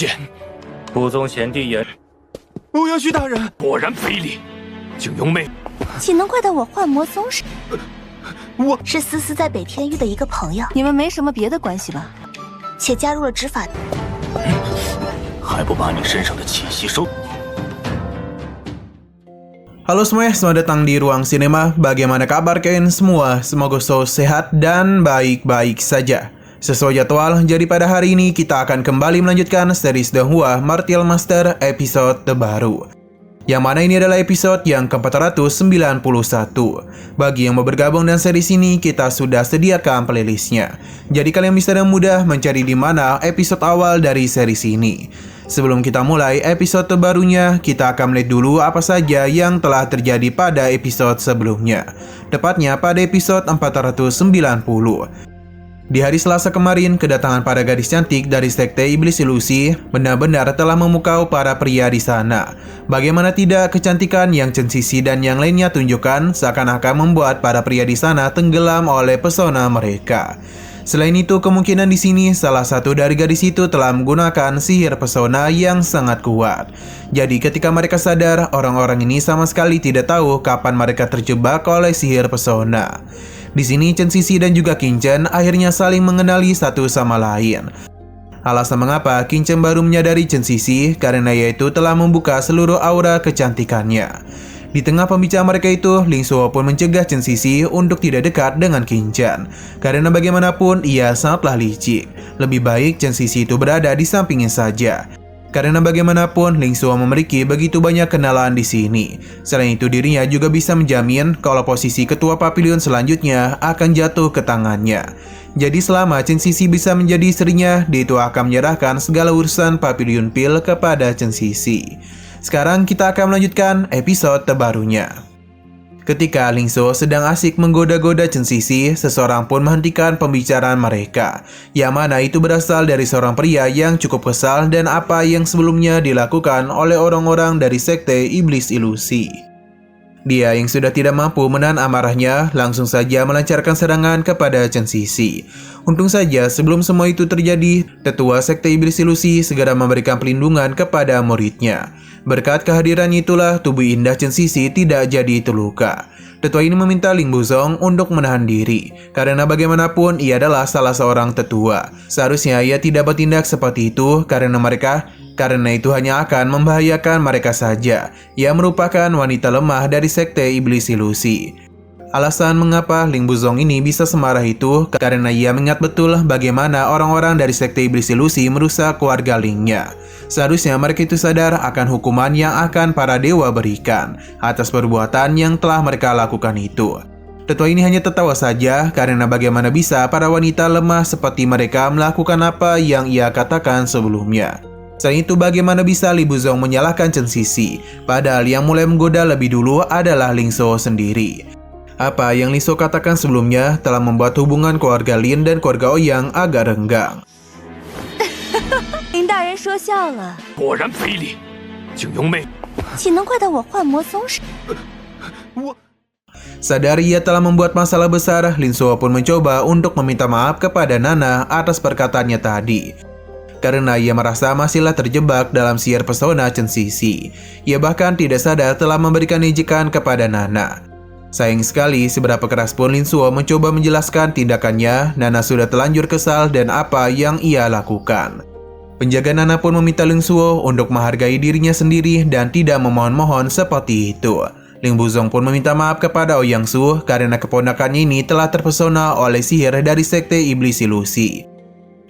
剑，不宗贤弟言，欧阳旭大人果然非礼。景雍妹，岂能怪到我幻魔宗上？我是思思在北天域的一个朋友，你们没什么别的关系吧？且加入了执法。还不把你身上的气息收。Halo semuanya, selamat datang di Ruang Sinema. Bagaimana kabar kalian semua? Semoga selalu sehat dan baik-baik saja. Sesuai jadwal, jadi pada hari ini kita akan kembali melanjutkan series Donghua Martial Master episode terbaru. Yang mana ini adalah episode yang ke-491. Bagi yang mau bergabung dengan series ini, kita sudah sediakan playlistnya. Jadi kalian bisa dengan mudah mencari di mana episode awal dari series ini. Sebelum kita mulai episode terbarunya, kita akan melihat dulu apa saja yang telah terjadi pada episode sebelumnya. Tepatnya pada episode 490. Di hari Selasa kemarin, kedatangan para gadis cantik dari Sekte Iblis Ilusi benar-benar telah memukau para pria di sana. Bagaimana tidak, kecantikan yang Chen Sisi dan yang lainnya tunjukkan seakan-akan membuat para pria di sana tenggelam oleh pesona mereka. Selain itu, kemungkinan di sini salah satu dari gadis itu telah menggunakan sihir pesona yang sangat kuat. Jadi ketika mereka sadar, orang-orang ini sama sekali tidak tahu kapan mereka terjebak oleh sihir pesona. Di sini Chen Sisi dan juga Qin Chen akhirnya saling mengenali satu sama lain. Alasan mengapa Qin Chen baru menyadari Chen Sisi karena yaitu telah membuka seluruh aura kecantikannya. Di tengah pembicaraan mereka itu, Ling Suo pun mencegah Chen Sisi untuk tidak dekat dengan Qin Chen. Karena bagaimanapun ia sangatlah licik. Lebih baik Chen Sisi itu berada di sampingnya saja. Karena bagaimanapun Ling Suo memiliki begitu banyak kenalan di sini. Selain itu dirinya juga bisa menjamin kalau posisi ketua pavilion selanjutnya akan jatuh ke tangannya. Jadi selama Chen Sisi bisa menjadi istrinya, dia itu akan menyerahkan segala urusan pavilion Pil kepada Chen Sisi. Sekarang kita akan melanjutkan episode terbarunya. Ketika Ling Suo sedang asik menggoda-goda Chen Sisi, seseorang pun menghentikan pembicaraan mereka. Yang mana itu berasal dari seorang pria yang cukup kesal dan apa yang sebelumnya dilakukan oleh orang-orang dari Sekte Iblis Ilusi. Dia yang sudah tidak mampu menahan amarahnya, langsung saja melancarkan serangan kepada Chen Sisi. Untung saja sebelum semua itu terjadi, Tetua Sekte Iblis Ilusi segera memberikan pelindungan kepada muridnya. Berkat kehadirannya itulah tubuh indah Chen Sisi tidak jadi terluka. Tetua ini meminta Ling Buzong untuk menahan diri, karena bagaimanapun ia adalah salah seorang tetua. Seharusnya ia tidak bertindak seperti itu karena itu hanya akan membahayakan mereka saja. Ia merupakan wanita lemah dari Sekte Iblis Ilusi. Alasan mengapa Ling Buzong ini bisa semarah itu karena ia mengingat betul bagaimana orang-orang dari Sekte Iblis Ilusi merusak keluarga Lingnya. Seharusnya mereka itu sadar akan hukuman yang akan para dewa berikan atas perbuatan yang telah mereka lakukan itu. Tetua ini hanya tertawa saja karena bagaimana bisa para wanita lemah seperti mereka melakukan apa yang ia katakan sebelumnya. Selain itu, bagaimana bisa Li Buzong menyalahkan Chen Sisi, padahal yang mulai menggoda lebih dulu adalah Ling Suo sendiri. Apa yang Ling Suo katakan sebelumnya telah membuat hubungan keluarga Lin dan keluarga Ouyang agak renggang. 林大人说笑了，果然非礼。景雍妹，岂能怪到我幻魔宗上？ Sadar ia telah membuat masalah besar, Ling Suo pun mencoba untuk meminta maaf kepada Nana atas perkataannya tadi. Karena ia merasa masihlah terjebak dalam sihir pesona Chen Sisi. Ia bahkan tidak sadar telah memberikan ejekan kepada Nana. Sayang sekali, seberapa keras pun Ling Suo mencoba menjelaskan tindakannya, Nana sudah terlanjur kesal dan apa yang ia lakukan. Penjaga Nana pun meminta Ling Suo untuk menghargai dirinya sendiri dan tidak memohon-mohon seperti itu. Ling Buzong pun meminta maaf kepada Ouyang Su karena keponakannya ini telah terpesona oleh sihir dari Sekte Iblis Ilusi.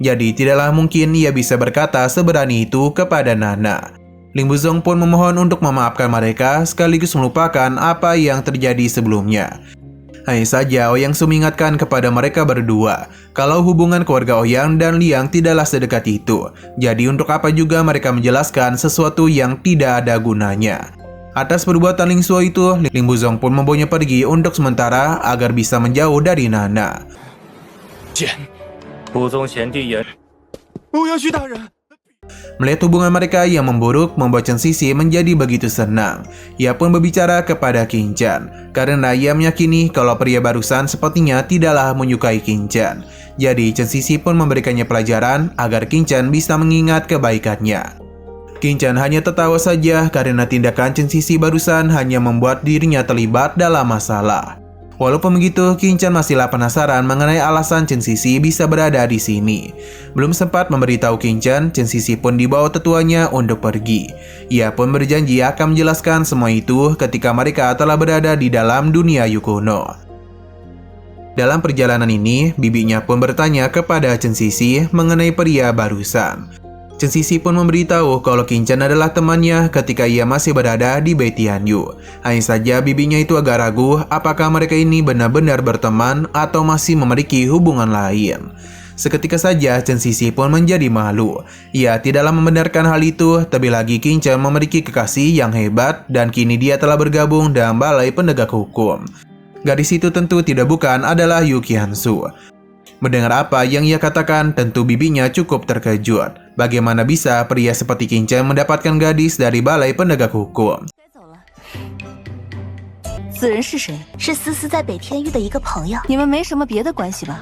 Jadi tidaklah mungkin ia bisa berkata seberani itu kepada Nana. Ling Buzong pun memohon untuk memaafkan mereka sekaligus melupakan apa yang terjadi sebelumnya. Hanya saja Ouyang Su mengingatkan kepada mereka berdua kalau hubungan keluarga Ouyang dan Liang tidaklah sedekat itu. Jadi untuk apa juga mereka menjelaskan sesuatu yang tidak ada gunanya. Atas perbuatan Ling Suo itu, Ling Buzong pun membawanya pergi untuk sementara agar bisa menjauh dari Nana. 不宗贤弟言， 欧阳旭大人 Melihat hubungan mereka yang memburuk membuat Chen Sisi menjadi begitu senang. Ia pun berbicara kepada Qin Chen karena ia meyakini kalau pria barusan sepertinya tidaklah menyukai Qin Chen. Jadi Chen Sisi pun memberikannya pelajaran agar Qin Chen bisa mengingat kebaikannya. Qin Chen hanya tertawa saja karena tindakan Chen Sisi barusan hanya membuat dirinya terlibat dalam masalah. Walaupun begitu, Qin Chen masihlah penasaran mengenai alasan Chen Sisi bisa berada di sini. Belum sempat memberitahu Qin Chen Sisi pun dibawa tetuanya untuk pergi. Ia pun berjanji akan menjelaskan semua itu ketika mereka telah berada di dalam dunia Yukono. Dalam perjalanan ini, bibinya pun bertanya kepada Chen Sisi mengenai pria barusan. Chen Sisi pun memberitahu kalau Qin Chen adalah temannya ketika ia masih berada di Bei Tianyu. Hanya saja bibinya itu agak ragu apakah mereka ini benar-benar berteman atau masih memiliki hubungan lain. Seketika saja Chen Sisi pun menjadi malu. Ia tidaklah membenarkan hal itu, terlebih lagi Qin Chen memiliki kekasih yang hebat dan kini dia telah bergabung dalam balai penegak hukum. Gadis itu tentu tidak bukan adalah Yu Qiansu. Mendengar apa yang ia katakan, tentu bibinya cukup terkejut. Bagaimana bisa pria seperti Qin Chen mendapatkan gadis dari balai penegak hukum? 此人是谁？是思思在北天域的一个朋友，你们没什么别的关系吧？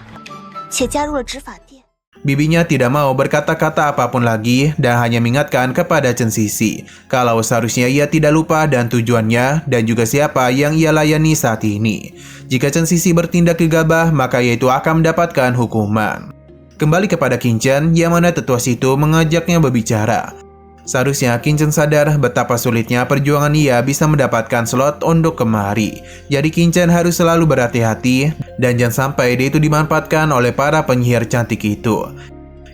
且加入了执法殿。 Bibinya tidak mau berkata-kata apapun lagi dan hanya mengingatkan kepada Chen Sisi kalau seharusnya ia tidak lupa dan tujuannya dan juga siapa yang ia layani saat ini. Jika Chen Sisi bertindak gegabah, maka ia itu akan mendapatkan hukuman. Kembali kepada Qin Chen, yang mana tetua situ mengajaknya berbicara. Seharusnya Qin Chen sadar betapa sulitnya perjuangan ia bisa mendapatkan slot untuk kemari. Jadi Qin Chen harus selalu berhati-hati dan jangan sampai dia itu dimanfaatkan oleh para penyihir cantik itu.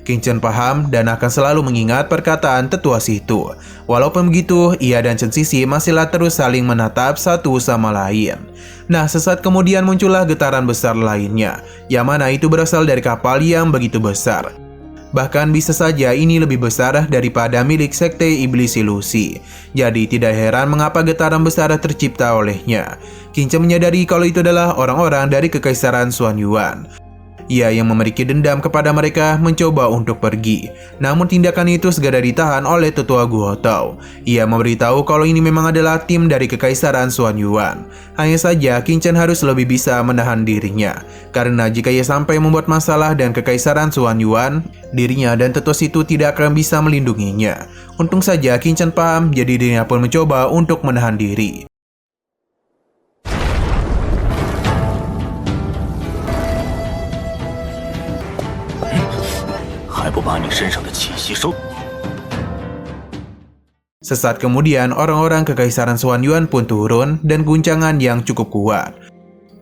Qin Chen paham dan akan selalu mengingat perkataan tetua situ. Walaupun begitu, ia dan Chen Sisi masihlah terus saling menatap satu sama lain. Nah, sesaat kemudian muncullah getaran besar lainnya, yang mana itu berasal dari kapal yang begitu besar. Bahkan bisa saja ini lebih besar daripada milik Sekte Iblis Ilusi. Jadi tidak heran mengapa getaran besar tercipta olehnya. Qin Chen menyadari kalau itu adalah orang-orang dari Kekaisaran Xuan Yuan. Ia yang memiliki dendam kepada mereka mencoba untuk pergi. Namun tindakan itu segera ditahan oleh tetua Guo Tao. Ia memberitahu kalau ini memang adalah tim dari Kekaisaran Xuan Yuan. Hanya saja Qin Chen harus lebih bisa menahan dirinya. Karena jika ia sampai membuat masalah dan Kekaisaran Xuan Yuan, dirinya dan tetua situ tidak akan bisa melindunginya. Untung saja Qin Chen paham, jadi dirinya pun mencoba untuk menahan diri. 还不把你身上的气息收？ Sesaat kemudian, orang-orang Kekaisaran Xuan Yuan pun turun dan guncangan yang cukup kuat.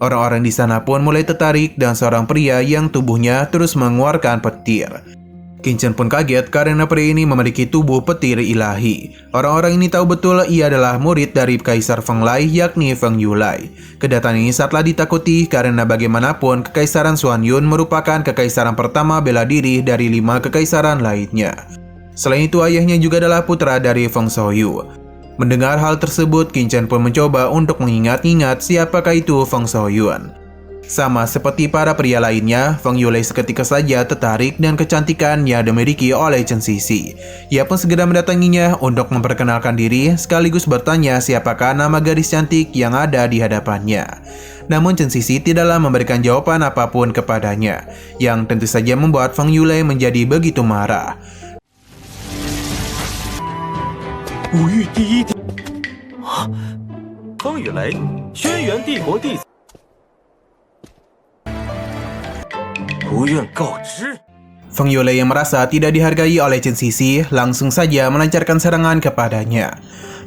Orang-orang di sana pun mulai tertarik dan seorang pria yang tubuhnya terus mengeluarkan petir. Qin Chen pun kaget karena pria ini memiliki tubuh petir ilahi. Orang-orang ini tahu betul ia adalah murid dari Kaisar Feng Lai, yakni Feng Yulai. Kedatangan ini sangatlah ditakuti karena bagaimanapun Kekaisaran Xuan Yuan merupakan kekaisaran pertama bela diri dari 5 kekaisaran lainnya. Selain itu, ayahnya juga adalah putra dari Feng Xiaoyu. Mendengar hal tersebut, Qin Chen pun mencoba untuk mengingat-ingat siapakah itu Feng Xiaoyuan. Sama seperti para pria lainnya, Feng Yulai seketika saja tertarik dan kecantikan yang dimiliki oleh Chen Sisi. Ia pun segera mendatanginya untuk memperkenalkan diri sekaligus bertanya siapakah nama gadis cantik yang ada di hadapannya. Namun Chen Sisi tidaklah memberikan jawaban apapun kepadanya, yang tentu saja membuat Feng Yulai menjadi begitu marah. 五域第一帝啊，风雨雷，轩辕帝国弟子，不愿告知。 Feng Yulai yang merasa tidak dihargai oleh Chen Sisi langsung saja melancarkan serangan kepadanya.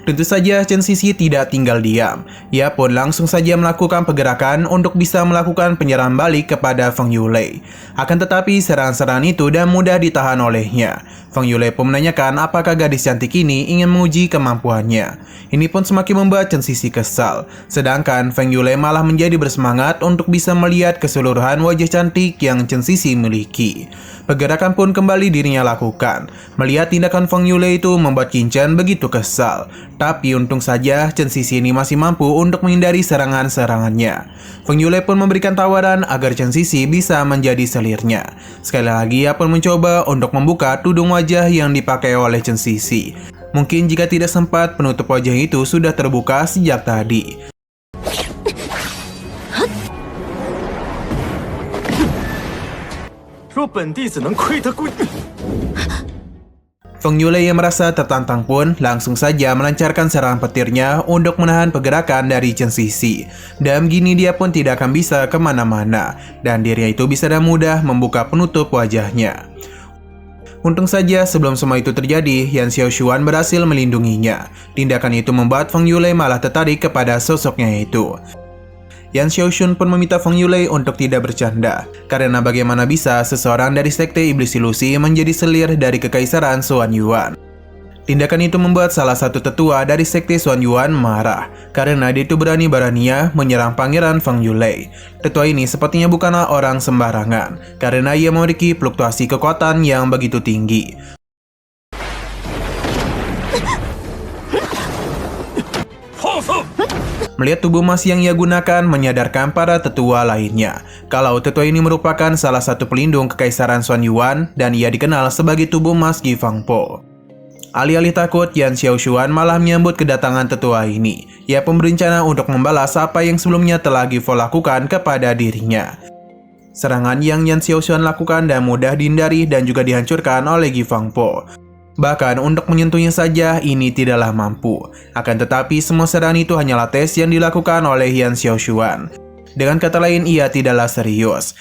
Tentu saja Chen Sisi tidak tinggal diam. Ia pun langsung saja melakukan pergerakan untuk bisa melakukan penyerangan balik kepada Feng Yulai. Akan tetapi serangan-serangan itu dan mudah ditahan olehnya. Feng Yulai pun menanyakan apakah gadis cantik ini ingin menguji kemampuannya. Ini pun semakin membuat Chen Sisi kesal. Sedangkan Feng Yulai malah menjadi bersemangat untuk bisa melihat keseluruhan wajah cantik yang Chen Sisi miliki. Pergerakan pun kembali dirinya lakukan. Melihat tindakan Feng Yulai itu membuat Qin Chen begitu kesal. Tapi untung saja Chen Sisi ini masih mampu untuk menghindari serangan-serangannya. Feng Yulai pun memberikan tawaran agar Chen Sisi bisa menjadi selirnya. Sekali lagi ia pun mencoba untuk membuka tudung wajah yang dipakai oleh Chen Sisi. Mungkin jika tidak sempat, penutup wajah itu sudah terbuka sejak tadi. 若本弟子能窥他姑， Feng Yulei yang merasa tertantang pun langsung saja melancarkan serangan petirnya untuk menahan pergerakan dari Chen Sisi. Dan begini dia pun tidak akan bisa kemana-mana, dan dirinya itu bisa dengan mudah membuka penutup wajahnya. Untung saja sebelum semua itu terjadi, Yan Xiaoshuan berhasil melindunginya. Tindakan itu membuat Feng Yulei malah tertarik kepada sosoknya itu. Yan Xiaoshun pun meminta Feng Yulei untuk tidak bercanda, karena bagaimana bisa seseorang dari sekte iblis ilusi menjadi selir dari kekaisaran Xuan Yuan. Tindakan itu membuat salah satu tetua dari sekte Xuan Yuan marah, karena dia itu berani-beraninya menyerang Pangeran Feng Yulei. Tetua ini sepertinya bukanlah orang sembarangan, karena ia memiliki fluktuasi kekuatan yang begitu tinggi. Melihat tubuh emas yang ia gunakan menyadarkan para tetua lainnya kalau tetua ini merupakan salah satu pelindung kekaisaran Xuan Yuan dan ia dikenal sebagai tubuh emas Gi Fangpo. Alih-alih takut, Yan Xiaoshuan malah menyambut kedatangan tetua ini. Ia pun berencana untuk membalas apa yang sebelumnya telah Gi Fo lakukan kepada dirinya. Serangan yang Yan Xiaoshuan lakukan dan mudah dihindari dan juga dihancurkan oleh Gi Fangpo. Bahkan untuk menyentuhnya saja ini tidaklah mampu. Akan tetapi semua serangan itu hanyalah tes yang dilakukan oleh Yan Xiaoshuan. Dengan kata lain, ia tidaklah serius.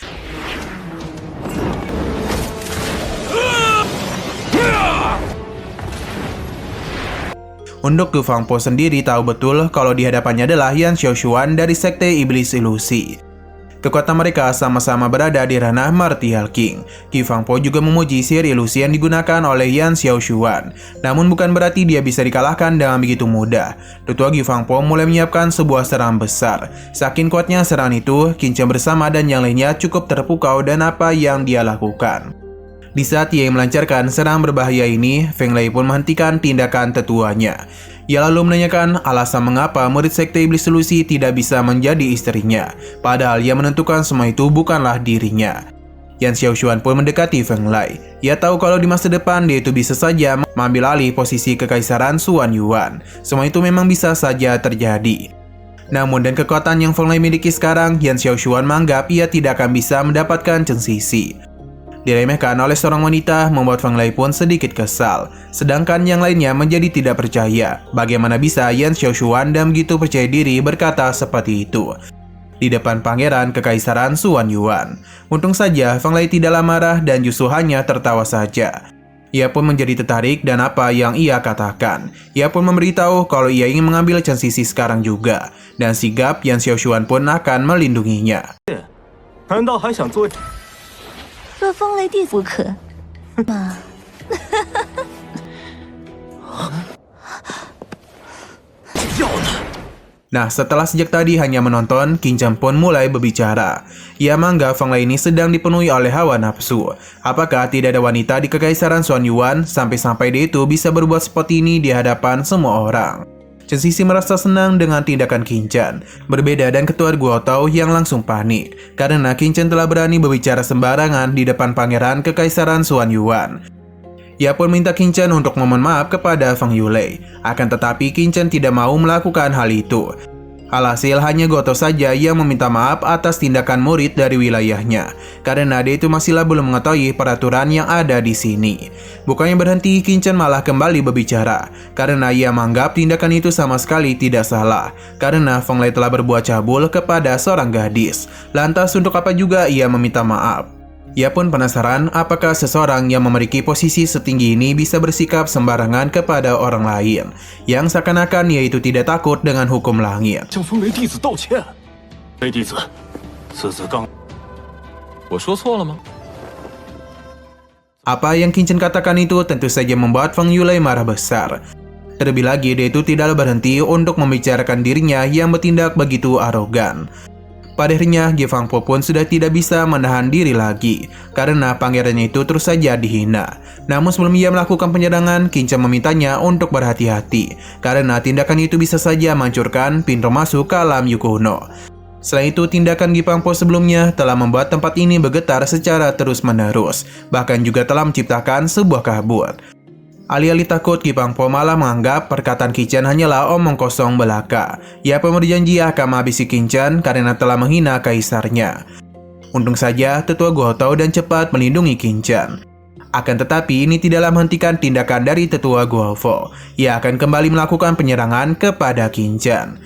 Untuk Gi Fangpo sendiri tahu betul kalau di hadapannya adalah Yan Xiaoshuan dari sekte iblis ilusi. Kekuatan mereka sama-sama berada di ranah Martial King. Gi Fangpo juga memuji sihir ilusi yang digunakan oleh Yan Xiaoshuan. Namun bukan berarti dia bisa dikalahkan dengan begitu mudah. Tetua Gi Fangpo mulai menyiapkan sebuah serangan besar. Saking kuatnya serangan itu, Qin Chen bersama dan yang lainnya cukup terpukau dan apa yang dia lakukan. Di saat ia melancarkan serangan berbahaya ini, Feng Lei pun menghentikan tindakan tetuanya. Ia lalu menanyakan alasan mengapa murid sekte iblis ilusi tidak bisa menjadi istrinya, padahal ia menentukan semua itu bukanlah dirinya. Yan Xiaoshuan pun mendekati Feng Lei. Ia tahu kalau di masa depan dia itu bisa saja mengambil alih posisi kekaisaran Xuan Yuan. Semua itu memang bisa saja terjadi. Namun dengan kekuatan yang Feng Lei miliki sekarang, Yan Xiaoshuan menganggap ia tidak akan bisa mendapatkan Chen Sisi. Diremehkan oleh seorang wanita membuat Feng Lei pun sedikit kesal. Sedangkan yang lainnya menjadi tidak percaya. Bagaimana bisa Yan Xiaoshuan dan begitu percaya diri berkata seperti itu di depan pangeran kekaisaran Xuan Yuan. Untung saja Feng Lei tidaklah marah dan justru hanya tertawa saja. Ia pun menjadi tertarik dan apa yang ia katakan. Ia pun memberitahu kalau ia ingin mengambil Chen Sisi sekarang juga. Dan sigap Yan Xiaoshuan pun akan melindunginya. 难道还想做？ 若风雷弟不可嘛。Nah, setelah sejak tadi hanya menonton, Qin Chen pun mulai berbicara. Ia menganggap Feng Lei ini sedang dipenuhi oleh hawa nafsu. Apakah tidak ada wanita di kekaisaran Xuan Yuan sampai-sampai dia itu bisa berbuat seperti ini di hadapan semua orang? Chen Sisi merasa senang dengan tindakan Qin Chen. Berbeda dan ketua Guo Tao yang langsung panik, karena Qin Chen telah berani berbicara sembarangan di depan pangeran kekaisaran Xuan Yuan. Ia pun minta Qin Chen untuk memohon maaf kepada Feng Yulei. Akan tetapi Qin Chen tidak mau melakukan hal itu. Alhasil hanya Guo Tao saja yang meminta maaf atas tindakan murid dari wilayahnya, karena dia itu masihlah belum mengetahui peraturan yang ada di sini. Bukannya berhenti, Qin Chen malah kembali berbicara, karena ia menganggap tindakan itu sama sekali tidak salah, karena Feng Lei telah berbuat cabul kepada seorang gadis. Lantas untuk apa juga ia meminta maaf? Ia pun penasaran apakah seseorang yang memiliki posisi setinggi ini bisa bersikap sembarangan kepada orang lain, yang seakan-akan ia itu tidak takut dengan hukum langit. 向风雷弟子道歉。雷弟子，此次刚，我说错了吗？ Apa yang Qin Chen katakan itu tentu saja membuat Feng Yulei marah besar. Terlebih lagi dia itu tidak berhenti untuk membicarakan dirinya yang bertindak begitu arogan. Pada akhirnya, Gi Fangpo pun sudah tidak bisa menahan diri lagi, karena pangerannya itu terus saja dihina. Namun sebelum ia melakukan penyerangan, Qin Chen memintanya untuk berhati-hati, karena tindakan itu bisa saja menghancurkan pintu masuk ke alam Yukuno. Selain itu, tindakan Gi Fangpo sebelumnya telah membuat tempat ini bergetar secara terus-menerus, bahkan juga telah menciptakan sebuah kabut. Alih-alih takut, Gi Fangpo malah menganggap perkataan Qin Chen hanyalah omong kosong belaka. Ia pun berjanji akan menghabisi Qin Chen karena telah menghina kaisarnya. Untung saja Tetua Gua tahu dan cepat melindungi Qin Chan. Akan tetapi ini tidaklah menghentikan tindakan dari Tetua Guofo. Ia akan kembali melakukan penyerangan kepada Qin Chan.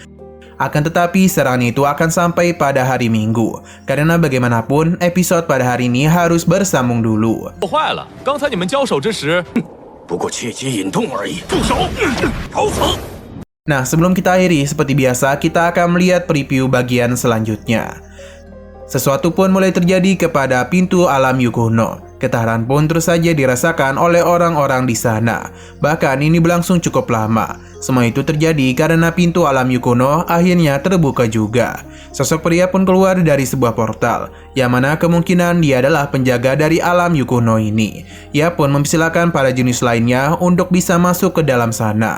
Akan tetapi serangan itu akan sampai pada hari Minggu. Karena bagaimanapun episode pada hari ini harus bersambung dulu. 坏了，刚才你们交手之时， 不过契机引动而已。住手！找死！ Nah, sebelum kita akhiri, seperti biasa kita akan melihat preview bagian selanjutnya. Sesuatu pun mulai terjadi kepada pintu alam Yukuno. Ketahanan pun terus saja dirasakan oleh orang-orang di sana. Bahkan ini berlangsung cukup lama. Semua itu terjadi karena pintu alam Yukuno akhirnya terbuka juga. Sosok pria pun keluar dari sebuah portal, yang mana kemungkinan dia adalah penjaga dari alam Yukuno ini. Ia pun mempersilahkan para jenius lainnya untuk bisa masuk ke dalam sana.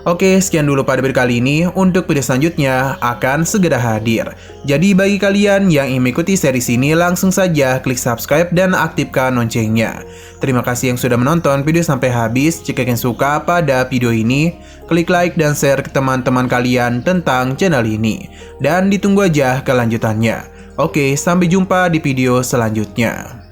Oke, sekian dulu pada video kali ini. Untuk video selanjutnya akan segera hadir. Jadi bagi kalian yang ingin mengikuti series ini, langsung saja klik subscribe dan aktifkan loncengnya. Terima kasih yang sudah menonton video sampai habis. Jika kalian suka pada video ini, klik like dan share ke teman-teman kalian tentang channel ini. Dan ditunggu aja kelanjutannya. Oke, sampai jumpa di video selanjutnya.